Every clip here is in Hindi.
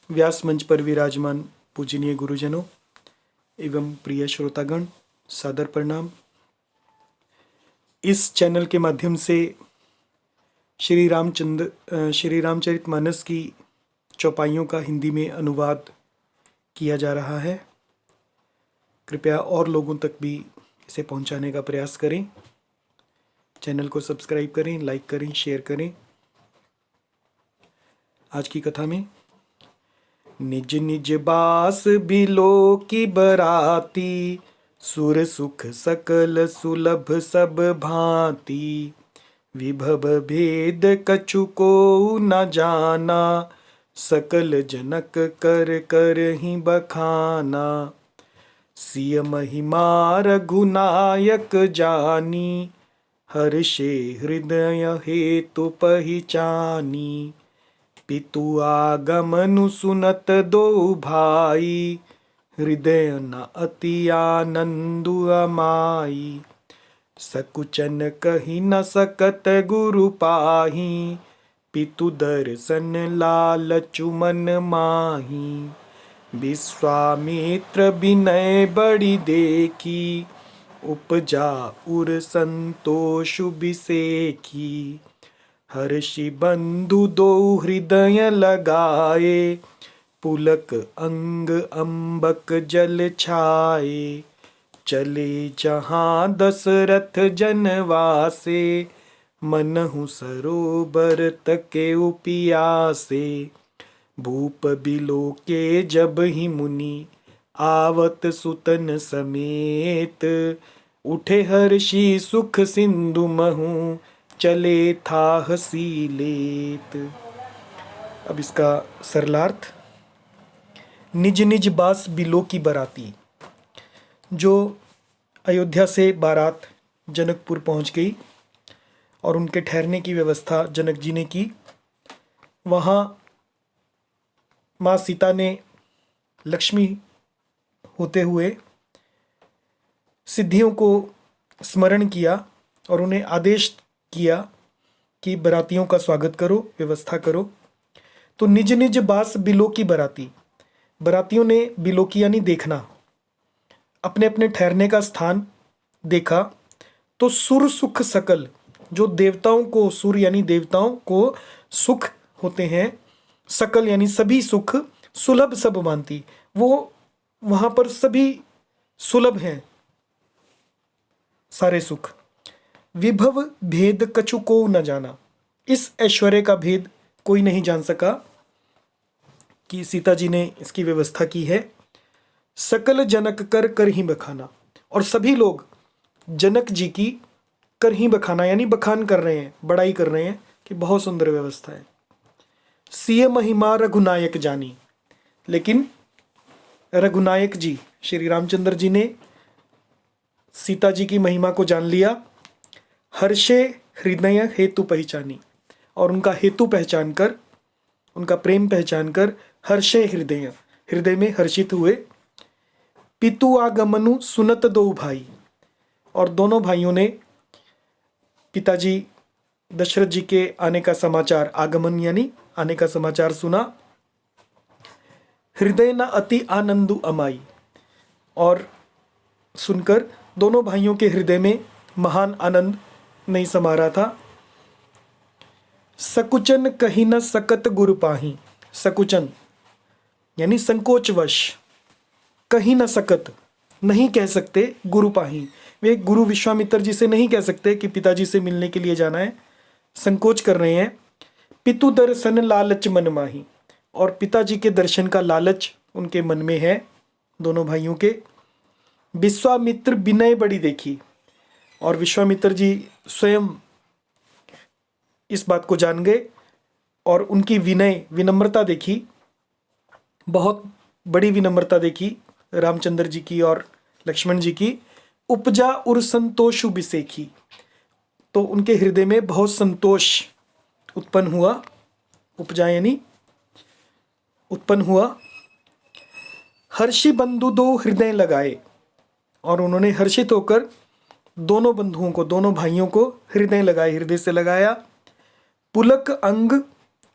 व्यास मंच पर विराजमान पूजनीय गुरुजनों एवं प्रिय श्रोतागण, सादर प्रणाम। इस चैनल के माध्यम से श्री रामचरितमानस की चौपाइयों का हिंदी में अनुवाद किया जा रहा है। कृपया और लोगों तक भी इसे पहुंचाने का प्रयास करें। चैनल को सब्सक्राइब करें, लाइक करें, शेयर करें। आज की कथा में निज निज बास बिलो की बराती, सुर सुख सकल सुलभ सब भांति। विभव भेद कछु को न जाना, सकल जनक कर कर ही बखाना। सिय महिमा रघुनायक जानी, हर्षे हृदय हेतु पहिचानी। पितु आगमनु सुनत दो भाई, हृदय न अति आनंदु अमाई। सकुचन कहि न सकत गुरु पाही, पितु दर्शन लालचु मन माही। विश्वामित्र विनय बड़ी देखी, उपजा उर संतोषु बिसेखी। हर्षि बंधु दो हृदय लगाए, पुलक अंग अंबक जल छाए। चले जहाँ दशरथ जनवासे, मनहु सरोबर तके उपियासे। भूप बिलो के जब ही मुनि, आवत सुतन समेत। उठे हर्षि सुख सिंधु महु, चले था हसी लेत। अब इसका सरलार्थ। निज निज बास बिलो की बराती। जो अयोध्या से बारात जनकपुर पहुंच गई और उनके ठहरने की व्यवस्था जनक जी ने की। वहाँ माँ सीता ने लक्ष्मी होते हुए सिद्धियों को स्मरण किया और उन्हें आदेश किया कि बरातियों का स्वागत करो, व्यवस्था करो। तो निज निज बास बिलो की बराती, बरातियों ने बिलो की यानी देखना, अपने अपने ठहरने का स्थान देखा। तो सुर सुख सकल, जो देवताओं को, सुर यानी देवताओं को सुख होते हैं, सकल यानी सभी सुख, सुलभ सब मानती, वो वहां पर सभी सुलभ हैं सारे सुख। विभव भेद कछु को न जाना, इस ऐश्वर्य का भेद कोई नहीं जान सका कि सीता जी ने इसकी व्यवस्था की है। सकल जनक कर कर ही बखाना, और सभी लोग जनक जी की कर ही बखाना यानी बखान कर रहे हैं, बड़ाई कर रहे हैं कि बहुत सुंदर व्यवस्था है। सिय महिमा रघुनायक जानी, लेकिन रघुनायक जी श्री रामचंद्र जी ने सीता जी की महिमा को जान लिया। हर्षे हृदय हेतु पहचानी, और उनका हेतु पहचान कर, उनका प्रेम पहचान कर, हर्षे हृदय, हृदय में हर्षित हुए। पितु आगमनु सुनत दो भाई, और दोनों भाइयों ने पिताजी दशरथ जी के आने का समाचार, आगमन यानी आने का समाचार सुना। हृदय न अति आनंदु अमाई, और सुनकर दोनों भाइयों के हृदय में महान आनंद नहीं समा रहा था। सकुचन कही न सकत गुरु पाही, सकुचन यानी संकोचवश, कहीं न सकत नहीं कह सकते गुरु पाही, वे गुरु विश्वामित्र जी से नहीं कह सकते कि पिताजी से मिलने के लिए जाना है, संकोच कर रहे हैं। पितु दर्शन लालच मन माही, और पिताजी के दर्शन का लालच उनके मन में है दोनों भाइयों के। विश्वामित्र विनय बड़ी देखी, और विश्वामित्र जी स्वयं इस बात को जान गए और उनकी विनय, विनम्रता देखी, बहुत बड़ी विनम्रता देखी रामचंद्र जी की और लक्ष्मण जी की। उपजा उर संतोषु बिसेखी, तो उनके हृदय में बहुत संतोष उत्पन्न हुआ। उपजा यानी उत्पन्न हुआ। हर्षि बंधु दो हृदय लगाए, और उन्होंने हर्षित होकर दोनों बंधुओं को, दोनों भाइयों को हृदय लगाए, हृदय से लगाया। पुलक अंग,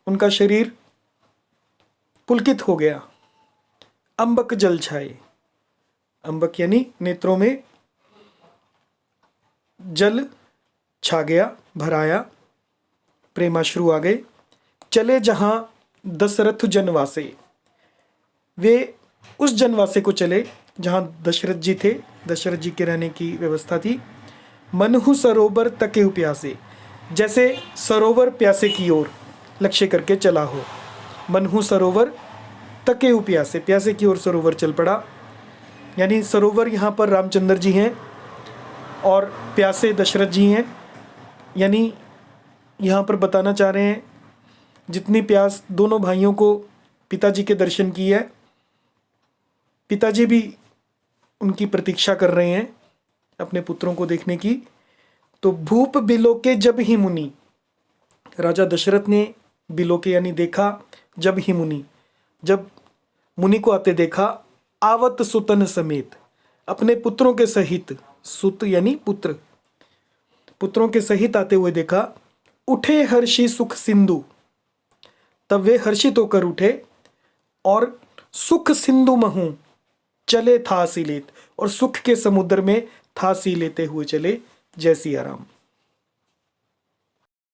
उनका शरीर पुलकित हो गया। अंबक जल छाए, अंबक यानी नेत्रों में जल छा गया, भराया, प्रेमाश्रु आ गए। चले जहां दशरथ जनवासे, वे उस जनवासे को चले जहां दशरथ जी थे, दशरथ जी के रहने की व्यवस्था थी। मनहु सरोवर तके प्यासे, जैसे सरोवर प्यासे की ओर लक्ष्य करके चला हो। मनहु सरोवर तके प्यासे, प्यासे की ओर सरोवर चल पड़ा। यानी सरोवर यहाँ पर रामचंद्र जी हैं और प्यासे दशरथ जी हैं। यानी यहाँ पर बताना चाह रहे हैं जितनी प्यास दोनों भाइयों को पिताजी के दर्शन की है, पिताजी भी उनकी प्रतीक्षा कर रहे हैं अपने पुत्रों को देखने की। तो भूप बिलोके जब ही मुनि, राजा दशरथ ने बिलोके यानी देखा, जब ही मुनि, जब मुनि को आते देखा। आवत सुतन समेत, अपने पुत्रों के सहित, सुत यानी पुत्र, पुत्रों के सहित आते हुए देखा। उठे हर्षि सुख सिंधु, तब वे हर्षित होकर उठे और सुख सिंधु महु चले था सी लेत, और सुख के समुद्र में था सी लेते हुए चले। जय सिया राम।